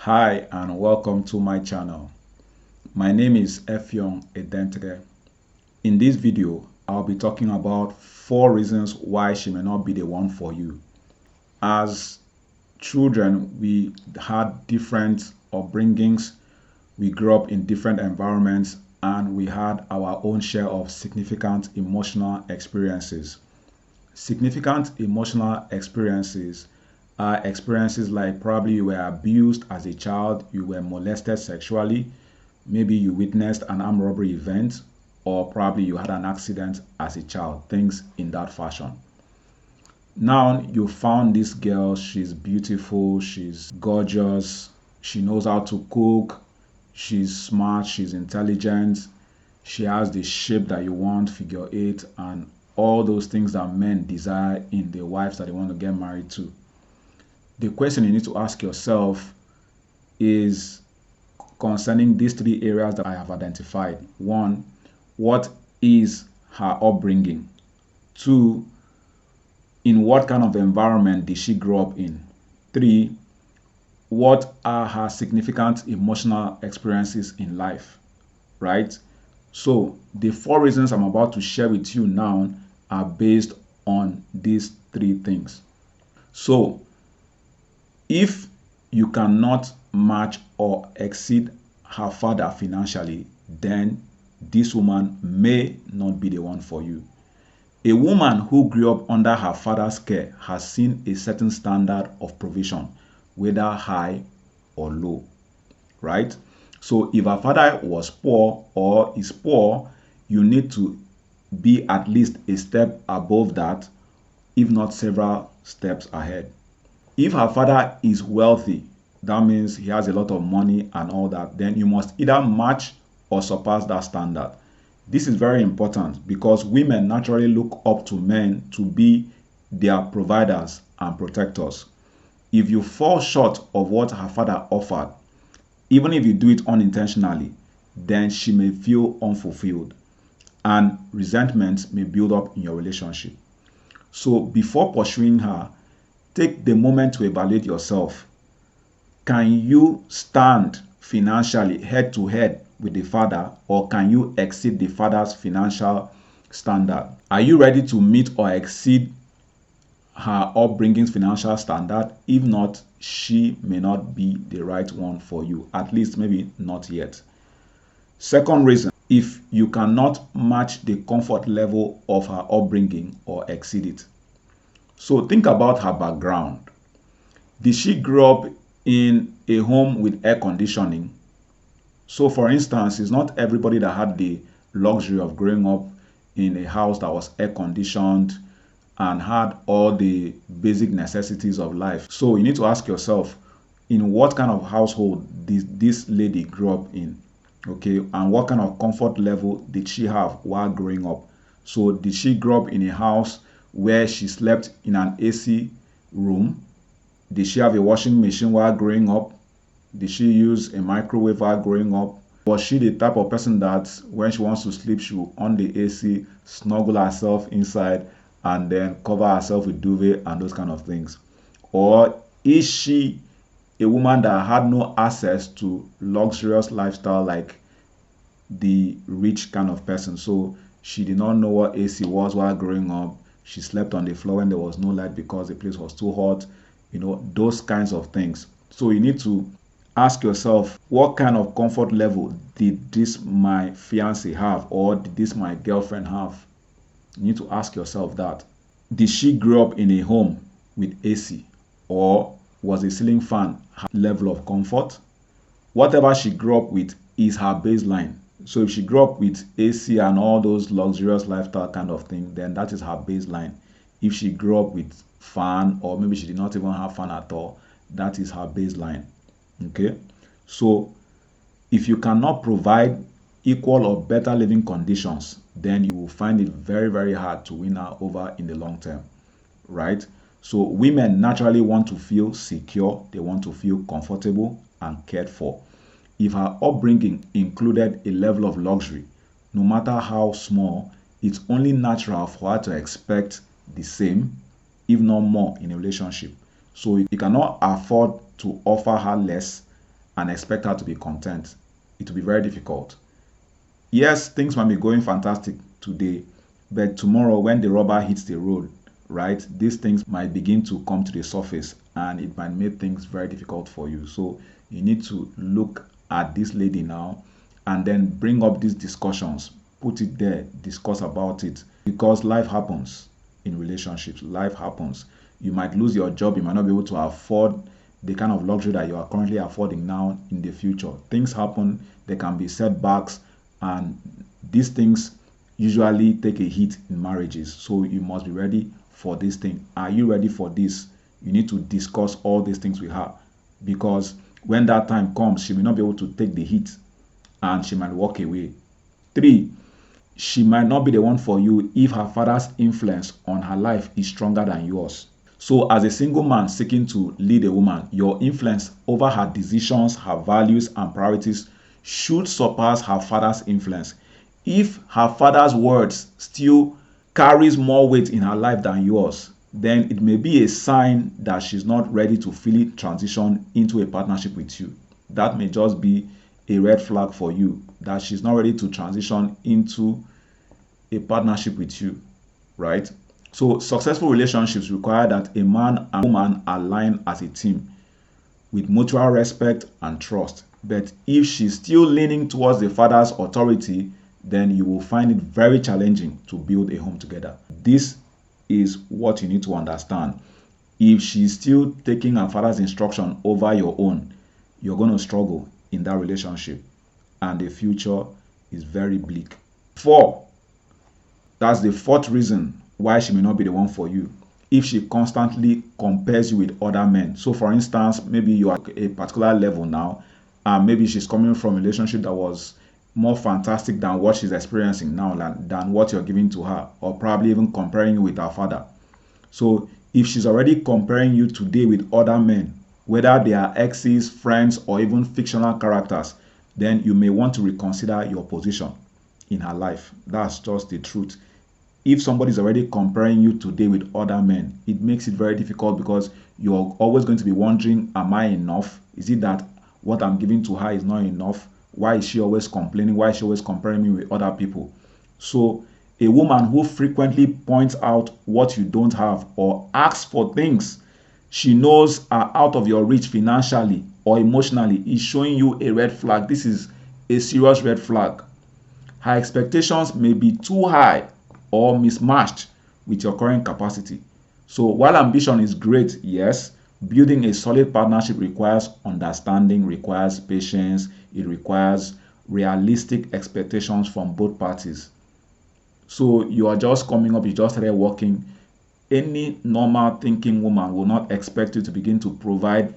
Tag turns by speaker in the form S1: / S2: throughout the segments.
S1: Hi and welcome to my channel. My name is Effiong Edentre. In this video, I'll be talking about 4 reasons why she may not be the one for you. As children, we had different upbringings, we grew up in different environments, and we had our own share of significant emotional experiences. Significant emotional experiences are experiences like probably you were abused as a child, you were molested sexually, maybe you witnessed an armed robbery event, or probably you had an accident as a child, things in that fashion. Now you found this girl, she's beautiful, she's gorgeous, she knows how to cook, she's smart, she's intelligent, she has the shape that you want, figure 8, and all those things that men desire in the wives that they want to get married to. The question you need to ask yourself is concerning these 3 areas that I have identified. 1, what is her upbringing? 2, in what kind of environment did she grow up in? 3, what are her significant emotional experiences in life? Right? So the 4 reasons I'm about to share with you now are based on these 3 things. So if you cannot match or exceed her father financially, then this woman may not be the one for you. A woman who grew up under her father's care has seen a certain standard of provision, whether high or low, right? So if her father was poor or is poor, you need to be at least a step above that, if not several steps ahead. If her father is wealthy, that means he has a lot of money and all that, then you must either match or surpass that standard. This is very important because women naturally look up to men to be their providers and protectors. If you fall short of what her father offered, even if you do it unintentionally, then she may feel unfulfilled and resentment may build up in your relationship. So before pursuing her, take the moment to evaluate yourself. Can you stand financially head to head with the father, or can you exceed the father's financial standard? Are you ready to meet or exceed her upbringing's financial standard? If not, she may not be the right one for you, at least maybe not yet. Second reason, if you cannot match the comfort level of her upbringing or exceed it. So think about her background. Did she grow up in a home with air conditioning? So for instance, it's not everybody that had the luxury of growing up in a house that was air conditioned and had all the basic necessities of life. So you need to ask yourself, in what kind of household did this lady grow up in? Okay, and what kind of comfort level did she have while growing up? So did she grow up in a house where she slept in an AC room? Did she have a washing machine while growing up? Did she use a microwave while growing up? Was she the type of person that when she wants to sleep, she will on the AC, snuggle herself inside, and then cover herself with duvet and those kind of things? Or is she a woman that had no access to luxurious lifestyle like the rich kind of person? So she did not know what AC was while growing up. She slept on the floor when there was no light because the place was too hot. Those kinds of things. So you need to ask yourself, what kind of comfort level did this my fiance have, or did this my girlfriend have? You need to ask yourself that. Did she grow up in a home with AC, or was a ceiling fan her level of comfort? Whatever she grew up with is her baseline. So if she grew up with AC and all those luxurious lifestyle kind of thing, then that is her baseline. If she grew up with fan, or maybe she did not even have fan at all, that is her baseline. Okay, so if you cannot provide equal or better living conditions, then you will find it very, very hard to win her over in the long term, right? So women naturally want to feel secure, they want to feel comfortable and cared for. If her upbringing included a level of luxury, no matter how small, it's only natural for her to expect the same, if not more, in a relationship. So you cannot afford to offer her less and expect her to be content. It will be very difficult. Yes, things might be going fantastic today, but tomorrow when the rubber hits the road, right, these things might begin to come to the surface and it might make things very difficult for you. So you need to look at this lady now and then bring up these discussions, put it there, discuss about it, because life happens in relationships. Life happens. You might lose your job, you might not be able to afford the kind of luxury that you are currently affording now in the future. Things happen, there can be setbacks, and these things usually take a hit in marriages. So you must be ready for this thing. Are you ready for this? You need to discuss all these things with her, because when that time comes, she may not be able to take the hit and she might walk away. 3, she might not be the one for you if her father's influence on her life is stronger than yours. So as a single man seeking to lead a woman, your influence over her decisions, her values, and priorities should surpass her father's influence. If her father's words still carries more weight in her life than yours, then it may be a sign that she's not ready to fully transition into a partnership with you. That may just be a red flag for you, that she's not ready to transition into a partnership with you, right? So successful relationships require that a man and woman align as a team with mutual respect and trust. But if she's still leaning towards the father's authority, then you will find it very challenging to build a home together. This is what you need to understand. If she's still taking her father's instruction over your own, you're going to struggle in that relationship, and the future is very bleak. 4, that's the 4th reason why she may not be the one for you. If she constantly compares you with other men. So for instance, maybe you are at a particular level now, and maybe she's coming from a relationship that was more fantastic than what she's experiencing now, than what you're giving to her, or probably even comparing you with her father. So if she's already comparing you today with other men, whether they are exes, friends, or even fictional characters, then you may want to reconsider your position in her life. That's just the truth. If somebody is already comparing you today with other men, it makes it very difficult, because you're always going to be wondering, am I enough? Is it that what I'm giving to her is not enough? Why is she always complaining? Why is she always comparing me with other people? So a woman who frequently points out what you don't have or asks for things she knows are out of your reach financially or emotionally is showing you a red flag. This is a serious red flag. Her expectations may be too high or mismatched with your current capacity. So while ambition is great, yes, building a solid partnership requires understanding, requires patience, it requires realistic expectations from both parties. So you are just coming up, you just started working. Any normal thinking woman will not expect you to begin to provide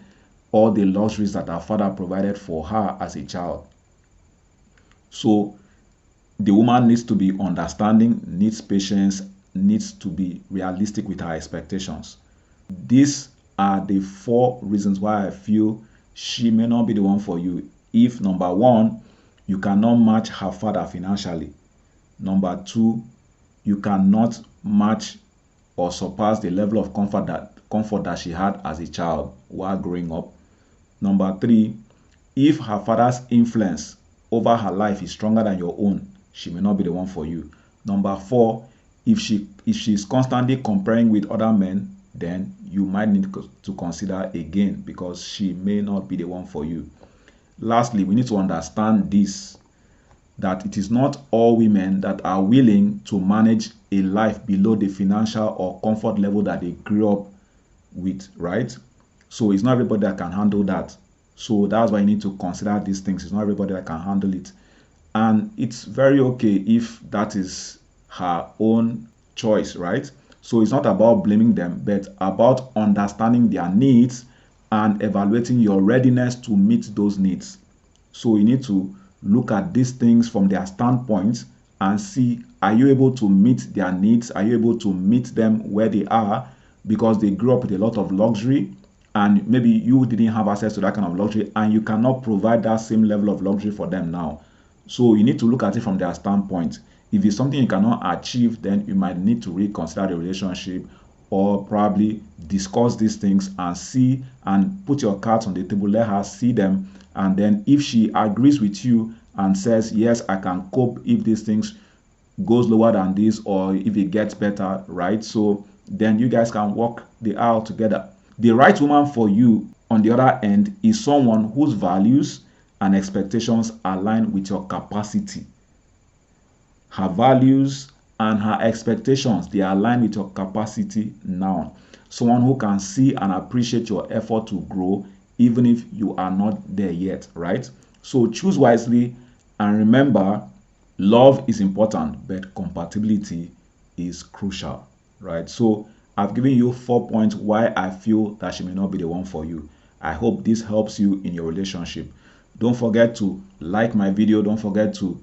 S1: all the luxuries that her father provided for her as a child. So the woman needs to be understanding, needs patience, needs to be realistic with her expectations. These are the 4 reasons why I feel she may not be the one for you. If number 1, you cannot match her father financially. Number 2, you cannot match or surpass the level of comfort that she had as a child while growing up. Number 3, if her father's influence over her life is stronger than your own, she may not be the one for you. Number 4, if she's constantly comparing with other men, then you might need to consider again, because she may not be the one for you. Lastly, we need to understand this, that it is not all women that are willing to manage a life below the financial or comfort level that they grew up with, right? So it's not everybody that can handle that. So that's why you need to consider these things. It's not everybody that can handle it. And it's very okay if that is her own choice, right? So it's not about blaming them, but about understanding their needs and evaluating your readiness to meet those needs. So you need to look at these things from their standpoint and see, are you able to meet their needs? Are you able to meet them where they are? Because they grew up with a lot of luxury, and maybe you didn't have access to that kind of luxury, and you cannot provide that same level of luxury for them now. So you need to look at it from their standpoint. If it's something you cannot achieve, then you might need to reconsider the relationship, or probably discuss these things and see and put your cards on the table, let her see them. And then if she agrees with you and says, yes, I can cope if these things goes lower than this, or if it gets better, right? So then you guys can walk the aisle together. The right woman for you, on the other end, is someone whose values and expectations align with your capacity. Her values and her expectations, they align with your capacity now. Someone who can see and appreciate your effort to grow even if you are not there yet, right? So choose wisely, and remember, love is important, but compatibility is crucial, right? So I've given you 4 points why I feel that she may not be the one for you. I hope this helps you in your relationship. Don't forget to like my video. Don't forget to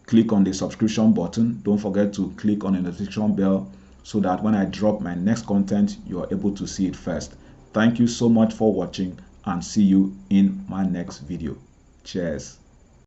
S1: click on the subscription button. Don't forget to click on the notification bell so that when I drop my next content, you're able to see it first. Thank you so much for watching, and see you in my next video. Cheers.